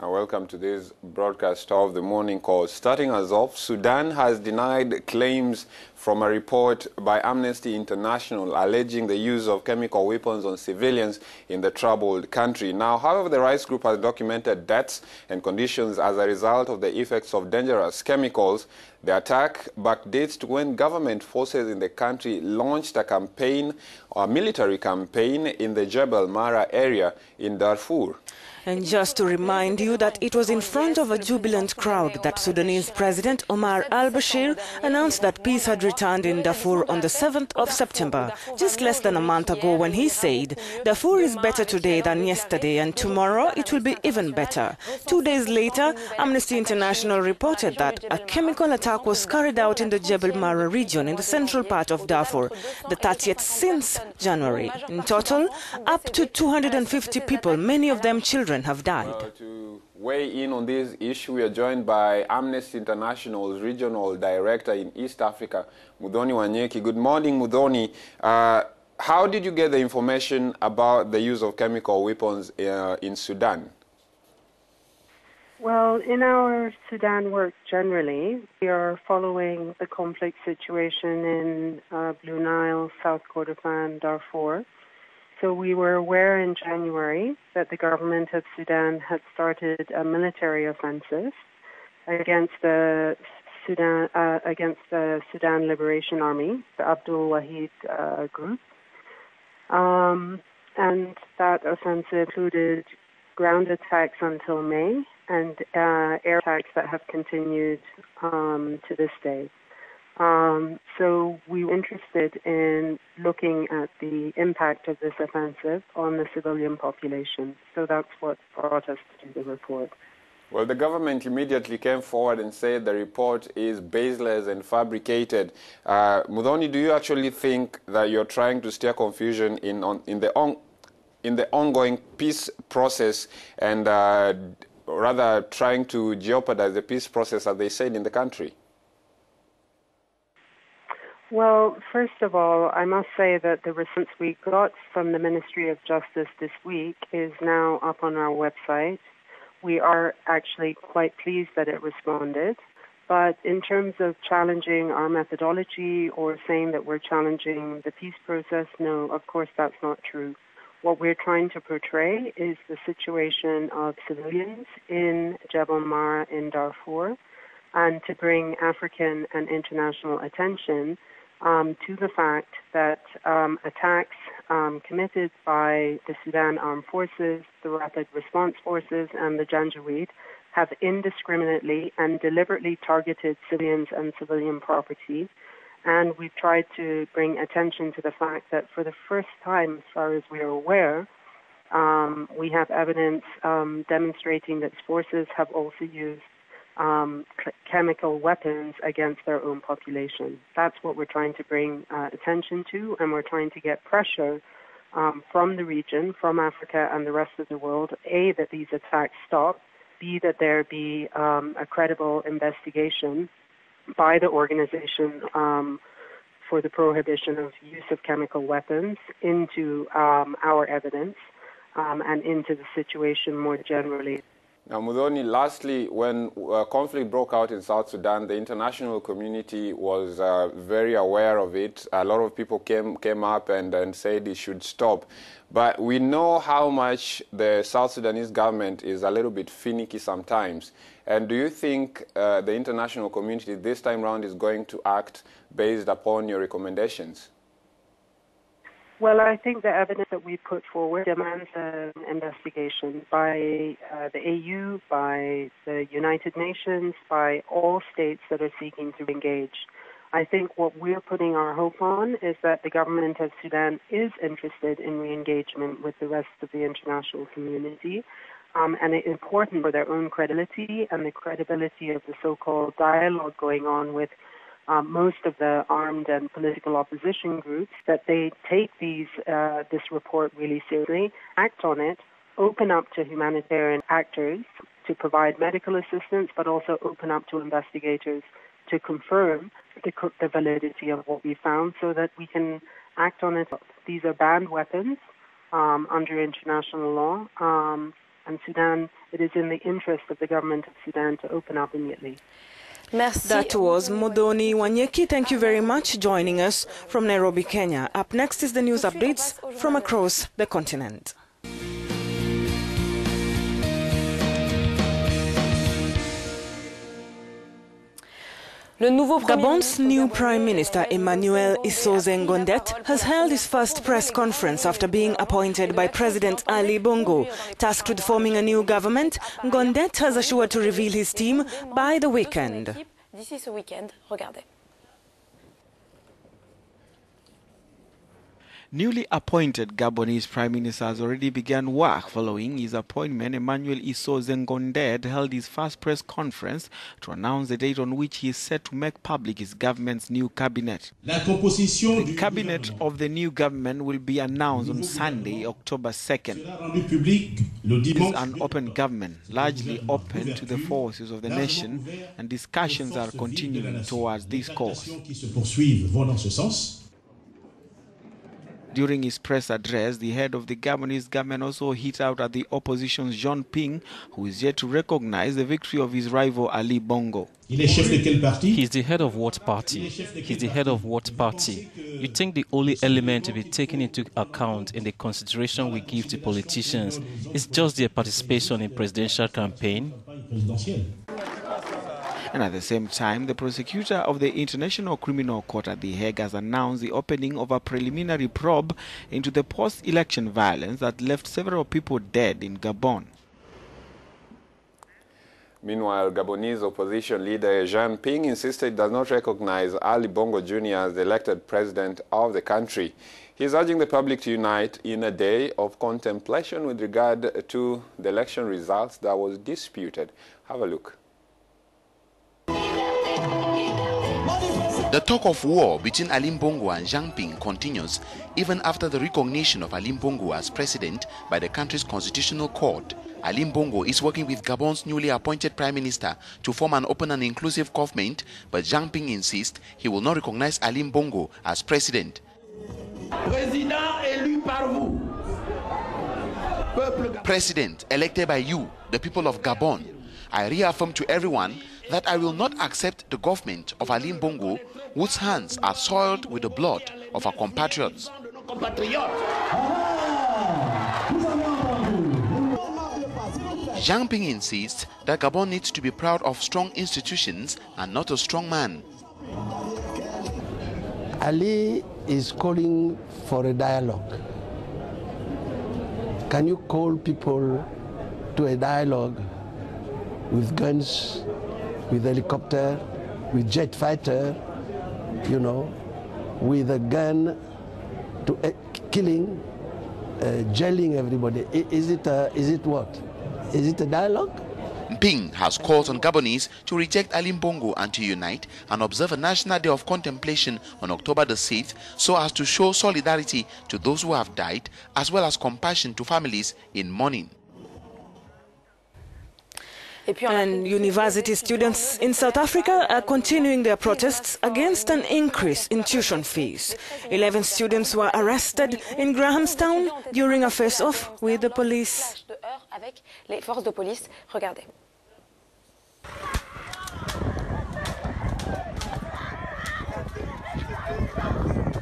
Welcome to this broadcast of the morning call. Starting us off, Sudan has denied claims from a report by Amnesty International alleging the use of chemical weapons on civilians in the troubled country. Now, however, the rights group has documented deaths and conditions as a result of the effects of dangerous chemicals. The attack backdates to when government forces in the country launched a campaign, a military campaign, in the Jebel Marra area in Darfur. And just to remind you that it was in front of a jubilant crowd that Sudanese President Omar al-Bashir announced that peace had returned in Darfur on the 7th of September, just less than a month ago, when he said, "Darfur is better today than yesterday, and tomorrow it will be even better." 2 days later, Amnesty International reported that a chemical attack was carried out in the Jebel Marra region in the central part of Darfur, the 30th since January. In total, up to 250 people, many of them children, have died. To weigh in on this issue, we are joined by Amnesty International's Regional Director in East Africa, Muthoni Wanyeki. Good morning, Muthoni. How did you get the information about the use of chemical weapons in Sudan? Well, in our Sudan work generally, we are following the conflict situation in Blue Nile, South Kordofan, Darfur. So we were aware in January that the government of Sudan had started a military offensive against the Sudan Liberation Army, the Abdul Wahid group. And that offensive included ground attacks until May and air attacks that have continued to this day. So we were interested in looking at the impact of this offensive on the civilian population. So that's what brought us to do the report. Well, the government immediately came forward and said the report is baseless and fabricated. Muthoni, do you actually think that you're trying to stir confusion in the ongoing peace process and rather trying to jeopardize the peace process, as they said, in the country? Well, first of all, I must say that the response we got from the Ministry of Justice this week is now up on our website. We are actually quite pleased that it responded. But in terms of challenging our methodology or saying that we're challenging the peace process, no, of course that's not true. What we're trying to portray is the situation of civilians in Jebel Marra in Darfur, and to bring African and international attention to the fact that attacks committed by the Sudan Armed Forces, the Rapid Response Forces, and the Janjaweed have indiscriminately and deliberately targeted civilians and civilian property. And we've tried to bring attention to the fact that for the first time, as far as we are aware, we have evidence demonstrating that forces have also used chemical weapons against their own population. That's what we're trying to bring attention to, and we're trying to get pressure from the region, from Africa and the rest of the world, A, that these attacks stop, B, that there be a credible investigation by the organization for the prohibition of use of chemical weapons into our evidence and into the situation more generally. Now, Muthoni, lastly, when conflict broke out in South Sudan, the international community was very aware of it. A lot of people came up and said it should stop. But we know how much the South Sudanese government is a little bit finicky sometimes. And do you think the international community this time around is going to act based upon your recommendations? Well, I think the evidence that we put forward demands an investigation by the AU, by the United Nations, by all states that are seeking to engage. I think what we're putting our hope on is that the government of Sudan is interested in re-engagement with the rest of the international community, and it's important for their own credibility and the credibility of the so-called dialogue going on with most of the armed and political opposition groups, that they take this report really seriously, act on it, open up to humanitarian actors to provide medical assistance, but also open up to investigators to confirm the validity of what we found so that we can act on it. These are banned weapons under international law, and Sudan it is in the interest of the government of Sudan to open up immediately. That was Modoni Wanyeki. Thank you very much joining us from Nairobi, Kenya. Up next is the news updates from across the continent. Gabon's new Prime Minister Emmanuel Isoze Ngondet has held his first press conference after being appointed by President Ali Bongo. Tasked with forming a new government, Ngondet has assured to reveal his team by the weekend. Newly appointed Gabonese Prime Minister has already begun work. Following his appointment, Emmanuel Isoze Ngondet held his first press conference to announce the date on which he is set to make public his government's new cabinet. The cabinet of the new government will be announced on Sunday, October 2nd. It is an open government, largely open to the forces of the nation, and discussions are continuing towards this cause. During his press address, the head of the Gabonese government also hit out at the opposition's Jean Ping, who is yet to recognize the victory of his rival Ali Bongo. He's the head of what party? He's the head of what party? You think the only element to be taken into account in the consideration we give to politicians is just their participation in presidential campaign? And at the same time, the prosecutor of the International Criminal Court at The Hague has announced the opening of a preliminary probe into the post-election violence that left several people dead in Gabon. Meanwhile, Gabonese opposition leader Jean Ping insisted he does not recognize Ali Bongo Jr. as the elected president of the country. He is urging the public to unite in a day of contemplation with regard to the election results that was disputed. Have a look. The talk of war between Ali Bongo and Jean Ping continues even after the recognition of Ali Bongo as president by the country's constitutional court. Ali Bongo is working with Gabon's newly appointed prime minister to form an open and inclusive government, but Jean Ping insists he will not recognize Ali Bongo as president. President elected by you, the people of Gabon, I reaffirm to everyone that I will not accept the government of Ali Bongo, whose hands are soiled with the blood of our compatriots. Jean Ping insists that Gabon needs to be proud of strong institutions and not a strong man. Ali is calling for a dialogue. Can you call people to a dialogue with guns, with helicopter, with jet fighter, you know, with a gun, to killing, jailing everybody? Is it what? Is it a dialogue? Ping has called on Gabonese to reject Ali Bongo and to unite and observe a national day of contemplation on October the 6th so as to show solidarity to those who have died as well as compassion to families in mourning. And university students in South Africa are continuing their protests against an increase in tuition fees. 11 students were arrested in Grahamstown during a face-off with the police.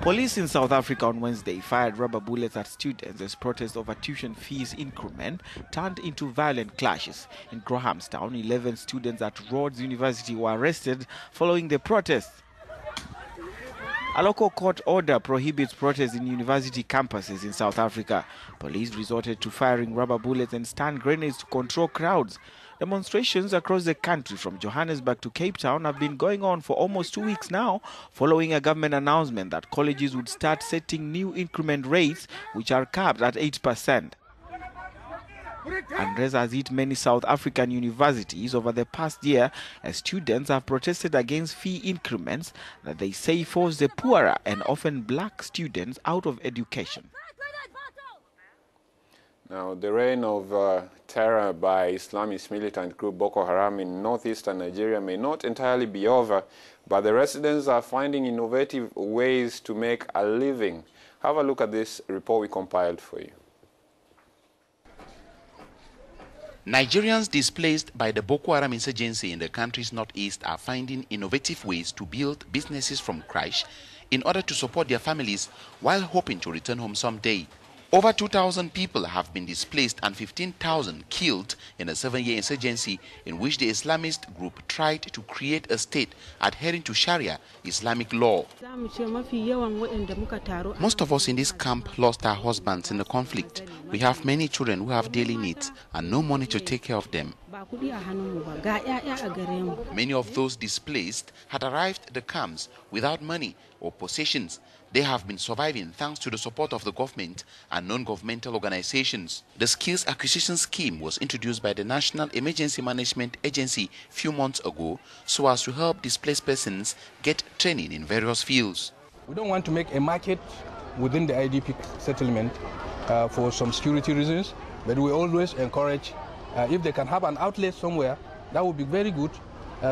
Police in South Africa on Wednesday fired rubber bullets at students as protest over tuition fees increment turned into violent clashes. In Grahamstown, 11 students at Rhodes University were arrested following the protests. A local court order prohibits protests in university campuses in South Africa. Police resorted to firing rubber bullets and stun grenades to control crowds. Demonstrations across the country from Johannesburg to Cape Town have been going on for almost 2 weeks now, following a government announcement that colleges would start setting new increment rates, which are capped at 8%. Unrest has hit many South African universities over the past year as students have protested against fee increments that they say force the poorer and often black students out of education. Now, the reign of terror by Islamist militant group Boko Haram in northeastern Nigeria may not entirely be over, but the residents are finding innovative ways to make a living. Have a look at this report we compiled for you. Nigerians displaced by the Boko Haram insurgency in the country's northeast are finding innovative ways to build businesses from scratch in order to support their families while hoping to return home someday. Over 2,000 people have been displaced and 15,000 killed in a 7-year insurgency in which the Islamist group tried to create a state adhering to Sharia Islamic law. Most of us in this camp lost our husbands in the conflict. We have many children who have daily needs and no money to take care of them. Many of those displaced had arrived at the camps without money or possessions. They have been surviving thanks to the support of the government and non-governmental organizations. The Skills Acquisition Scheme was introduced by the National Emergency Management Agency a few months ago so as to help displaced persons get training in various fields. We don't want to make a market within the IDP settlement for some security reasons, but we always encourage if they can have an outlet somewhere, that would be very good.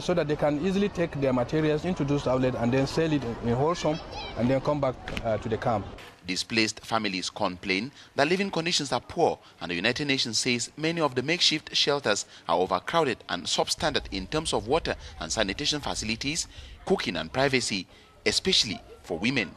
So that they can easily take their materials into those outlets and then sell it in wholesome and then come back to the camp. Displaced families complain that living conditions are poor, and the United Nations says many of the makeshift shelters are overcrowded and substandard in terms of water and sanitation facilities, cooking and privacy, especially for women.